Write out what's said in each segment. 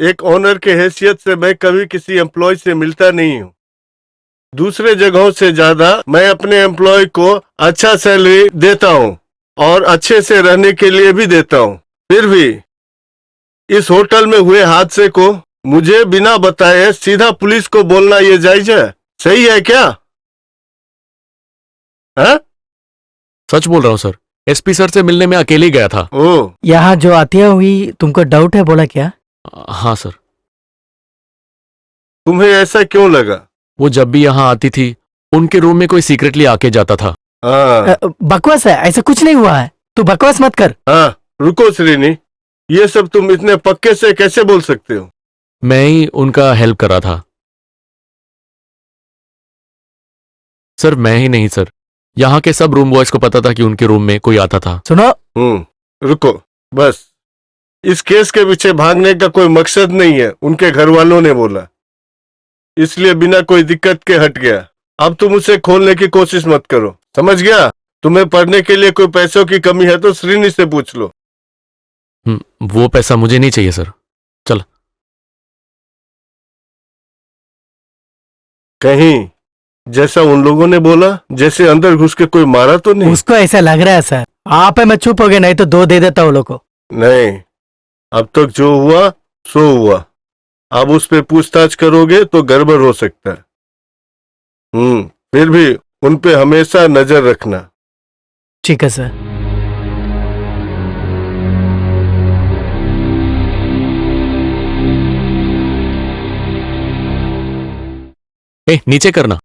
एक ऑनर के हैसियत से मैं कभी किसी एम्प्लॉय से मिलता नहीं हूँ। दूसरे जगहों से ज्यादा मैं अपने एम्प्लॉय को अच्छा सैलरी देता हूँ और अच्छे से रहने के लिए भी देता हूँ। फिर भी इस होटल में हुए हादसे को मुझे बिना बताए सीधा पुलिस को बोलना ये जायज है? सही है क्या? है? सच बोल रहा हूँ सर। एसपी सर से मिलने में अकेले ही गया था। ओ, यहाँ जो हत्या हुई तुमको डाउट है बोला क्या? हाँ सर। तुम्हें ऐसा क्यों लगा? वो जब भी यहाँ आती थी उनके रूम में कोई सीक्रेटली आके जाता था। हाँ बकवास है, ऐसा कुछ नहीं हुआ है। तू बकवास मत कर। हाँ, रुको श्रीनी, ये सब तुम इतने पक्के से कैसे बोल सकते हो? मैं ही उनका हेल्प कर रहा था सर। मैं ही नहीं सर, यहाँ के सब रूम बॉयज को पता था कि उनके रूम में कोई आता था। सुनो, रुको, बस इस केस के पीछे भागने का कोई मकसद नहीं है, उनके घर वालों ने बोला, इसलिए बिना कोई दिक्कत के हट गया। अब तुम उसे खोलने की कोशिश मत करो, समझ गया? तुम्हें पढ़ने के लिए कोई पैसों की कमी है तो श्रीनी से पूछ लो। वो पैसा मुझे नहीं चाहिए सर। चल। कहीं जैसा उन लोगों ने बोला, जैसे अंदर घुस के कोई मारा तो नहीं? उसको ऐसा लग रहा है सर। आप मैं चुप हो गए, नहीं तो 2 दे देता वो लोग को। नहीं, अब तक जो हुआ सो हुआ। अब उस पे पूछताछ करोगे तो गड़बड़ हो सकता है। फिर भी उन पे हमेशा नजर रखना। ठीक है सर। नीचे करना।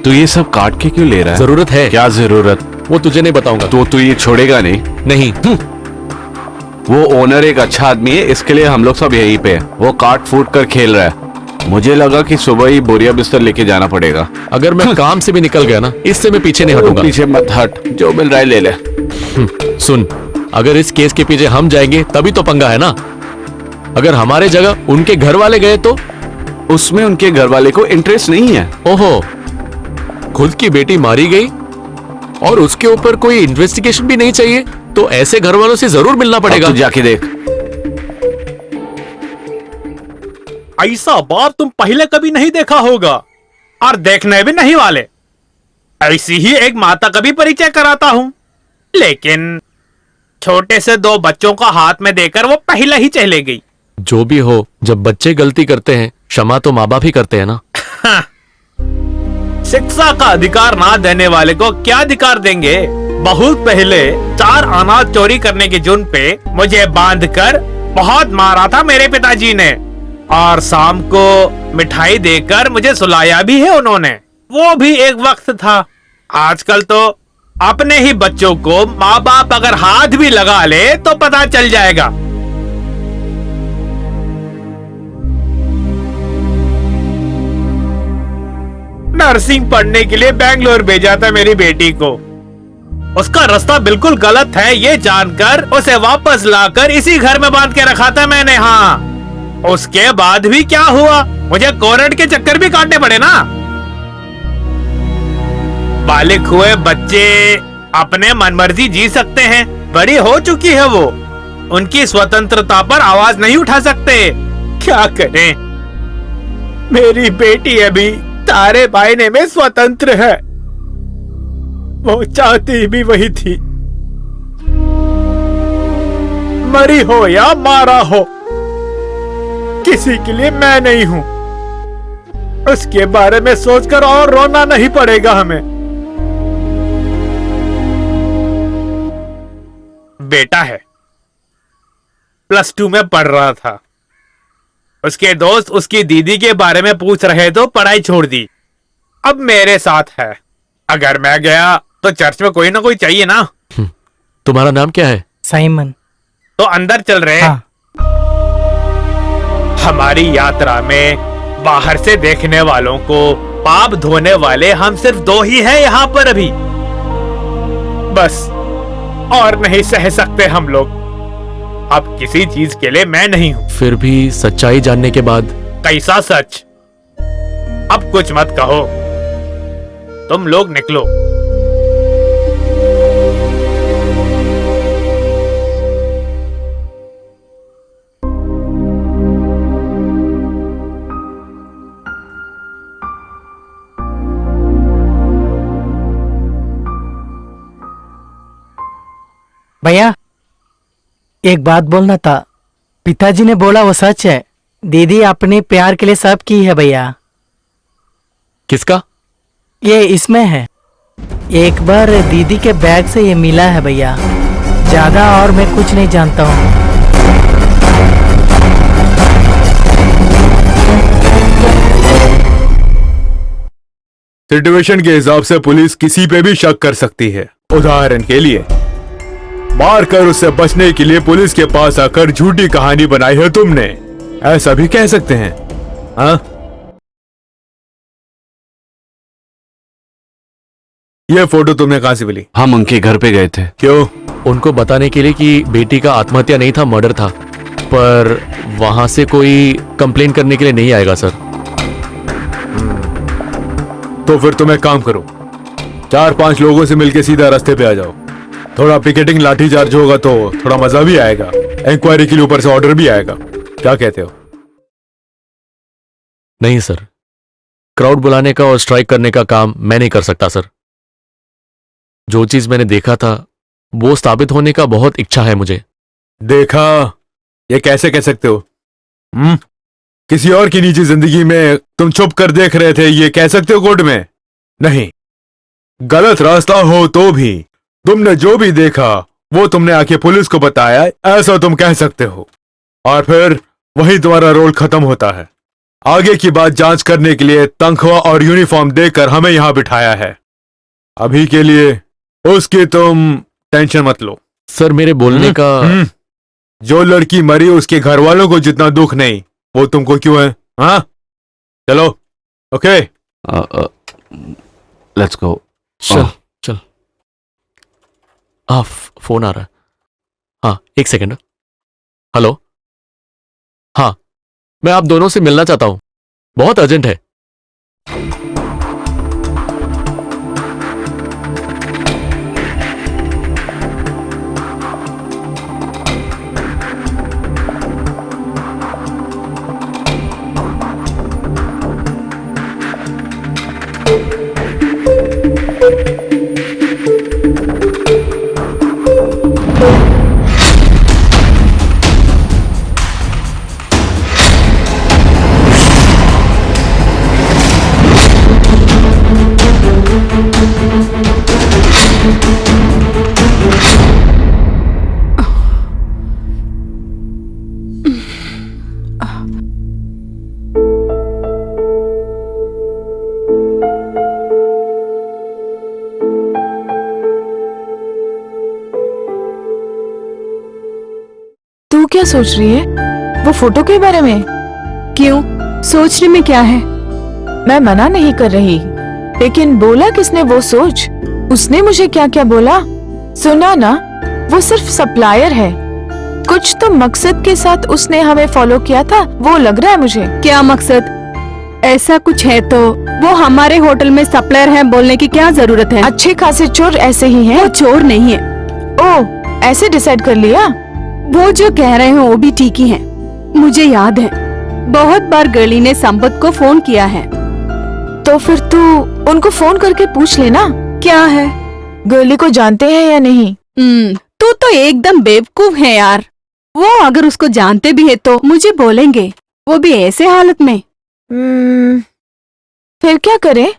तू ये सब काट के क्यों ले रहा है? जरूरत है। क्या जरूरत? वो तुझे नहीं बताऊंगा। तो तू ये छोड़ेगा नहीं? नहीं। वो ओनर एक अच्छा आदमी है, इसके लिए हम लोग सब यहीं पे हैं। वो काट फूट कर खेल रहा है। मुझे लगा कि सुबह ही बोरिया बिस्तर लेके जाना पड़ेगा। अगर मैं काम से भी निकल गया ना, इससे मैं पीछे नहीं हटूंगा। पीछे मत हट, जो मिल रहा है ले ले। सुन, अगर इस केस के पीछे हम जाएंगे तभी तो पंगा है ना। अगर हमारे जगह उनके घर वाले गए तो? उसमें उनके घर वाले को इंटरेस्ट नहीं है। ओहो, खुद की बेटी मारी गई और उसके ऊपर कोई इन्वेस्टिगेशन भी नहीं चाहिए, तो ऐसे घर वालों से जरूर मिलना पड़ेगा। तू जाके देख। ऐसा बार तुम पहले कभी नहीं देखा होगा और देखने भी नहीं वाले। ऐसी ही एक माता का भी परिचय कराता हूं, लेकिन छोटे से 2 बच्चों का हाथ में देकर वो पहले ही चले गई। जो भी हो, जब बच्चे गलती करते हैं क्षमा तो माँ बाप ही करते हैं ना। शिक्षा का अधिकार ना देने वाले को क्या अधिकार देंगे? बहुत पहले 4 अनाज चोरी करने के जुर्म पे मुझे बांधकर बहुत मारा था मेरे पिताजी ने, और शाम को मिठाई देकर मुझे सुलाया भी है उन्होंने। वो भी एक वक्त था। आजकल तो अपने ही बच्चों को माँ बाप अगर हाथ भी लगा ले तो पता चल जाएगा। नर्सिंग पढ़ने के लिए बेंगलोर भेजा था मेरी बेटी को। उसका रास्ता बिल्कुल गलत है ये जानकर उसे वापस लाकर इसी घर में बांध के रखा था मैंने। हाँ, उसके बाद भी क्या हुआ, मुझे कोर्ट के चक्कर भी काटने पड़े ना। बालिग हुए बच्चे अपने मनमर्जी जी सकते हैं, बड़ी हो चुकी है वो, उनकी स्वतंत्रता पर आवाज नहीं उठा सकते। क्या करें, मेरी बेटी अभी तारे बायने में स्वतंत्र है। वो चाहती भी वही थी, मरी हो या मारा हो, किसी के लिए मैं नहीं हूं। उसके बारे में सोचकर और रोना नहीं पड़ेगा हमें। बेटा है, +2 में पढ़ रहा था। उसके दोस्त उसकी दीदी के बारे में पूछ रहे तो पढ़ाई छोड़ दी। अब मेरे साथ है। अगर मैं गया तो चर्च में कोई ना कोई चाहिए ना। तुम्हारा नाम क्या है? साइमन। तो अंदर चल रहे। हाँ। हमारी यात्रा में बाहर से देखने वालों को पाप धोने वाले हम सिर्फ 2 ही हैं यहाँ पर अभी, बस, और नहीं सह सकते हम लोग। अब किसी चीज के लिए मैं नहीं हूं। फिर भी सच्चाई जानने के बाद? कैसा सच? अब कुछ मत कहो, तुम लोग निकलो। भैया एक बात बोलना था। पिताजी ने बोला वो सच है। दीदी अपने प्यार के लिए सब की है भैया। किसका? ये इसमें है। एक बार दीदी के बैग से ये मिला है भैया। ज्यादा और मैं कुछ नहीं जानता हूँ। सिचुएशन के हिसाब से पुलिस किसी पे भी शक कर सकती है। उदाहरण के लिए मार कर उससे बचने के लिए पुलिस के पास आकर झूठी कहानी बनाई है तुमने, ऐसा भी कह सकते हैं। हाँ, ये फोटो तुमने कहां से मिली? हम उनके घर पे गए थे। क्यों? उनको बताने के लिए कि बेटी का आत्महत्या नहीं था, मर्डर था। पर वहां से कोई कंप्लेन करने के लिए नहीं आएगा सर। तो फिर तुम एक काम करो, 4-5 लोगों से मिलके सीधा रास्ते पे आ जाओ। थोड़ा पिकेटिंग लाठीचार्ज होगा तो थोड़ा मजा भी आएगा। इंक्वायरी के लिए ऊपर से ऑर्डर भी आएगा। क्या कहते हो? नहीं सर, क्राउड बुलाने का और स्ट्राइक करने का काम मैं नहीं कर सकता सर। जो चीज मैंने देखा था वो साबित होने का बहुत इच्छा है मुझे। देखा, ये कैसे कह सकते हो? किसी और की निजी जिंदगी में तुम छुप कर देख रहे थे, ये कह सकते हो कोर्ट में? नहीं। गलत रास्ता हो तो भी तुमने जो भी देखा वो तुमने आके पुलिस को बताया, ऐसा तुम कह सकते हो। और फिर वही तुम्हारा रोल खत्म होता है। आगे की बात जांच करने के लिए तनख्वाह और यूनिफॉर्म देकर हमें यहां बिठाया है। अभी के लिए उसकी तुम टेंशन मत लो। सर मेरे बोलने का जो लड़की मरी उसके घर वालों को जितना दुख नहीं वो तुमको क्यों है? हाँ, चलो। Okay, let's go. चल चल। हाँ, फोन आ रहा है। हाँ, एक सेकंड। हेलो। हाँ, मैं आप दोनों से मिलना चाहता हूं, बहुत अर्जेंट है। तू क्या सोच रही है वो फोटो के बारे में? क्यों, सोचने में क्या है? मैं मना नहीं कर रही, लेकिन बोला किसने वो सोच? उसने मुझे क्या क्या बोला सुना ना। वो सिर्फ सप्लायर है, कुछ तो मकसद के साथ उसने हमें फॉलो किया था, वो लग रहा है मुझे। क्या मकसद? ऐसा कुछ है तो वो हमारे होटल में सप्लायर है बोलने की क्या जरूरत है? अच्छे खासे चोर ऐसे ही हैं। वो चोर नहीं है। ओह, ऐसे डिसाइड कर लिया? वो जो कह रहे हैं वो भी ठीक ही है। मुझे याद है बहुत बार गर्ली ने संपत को फोन किया है। तो फिर तू उनको फोन करके पूछ लेना। क्या है? गर्ली को जानते हैं या नहीं? तू तो एकदम बेवकूफ है यार। वो अगर उसको जानते भी है तो मुझे बोलेंगे, वो भी ऐसे हालत में। फिर क्या करे?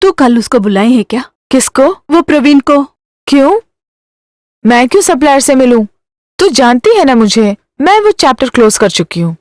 तू कल उसको बुलाए है क्या? किसको? वो प्रवीण को। क्यों? मैं क्यों सप्लायर से मिलूं? तू जानती है ना मुझे, मैं वो चैप्टर क्लोज कर चुकी हूँ।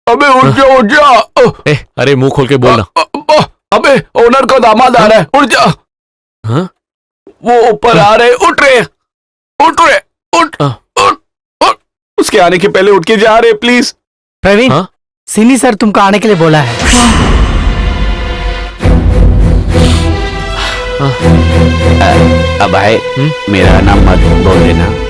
अबे उठ जा। ए, अरे मुंह खोल के बोलना। अबे ओनर का दामाद आ रहा है, उठ जा। हाँ? वो ऊपर आ रहे, उठ रहे, उठ रहे, उठ हाँ। उठ उठ। उसके आने के पहले उठ के जा रहे प्लीज। प्रवीण, हाँ? सिमी सर तुमको आने के लिए बोला है। अब भाई मेरा नाम मत बोल देना।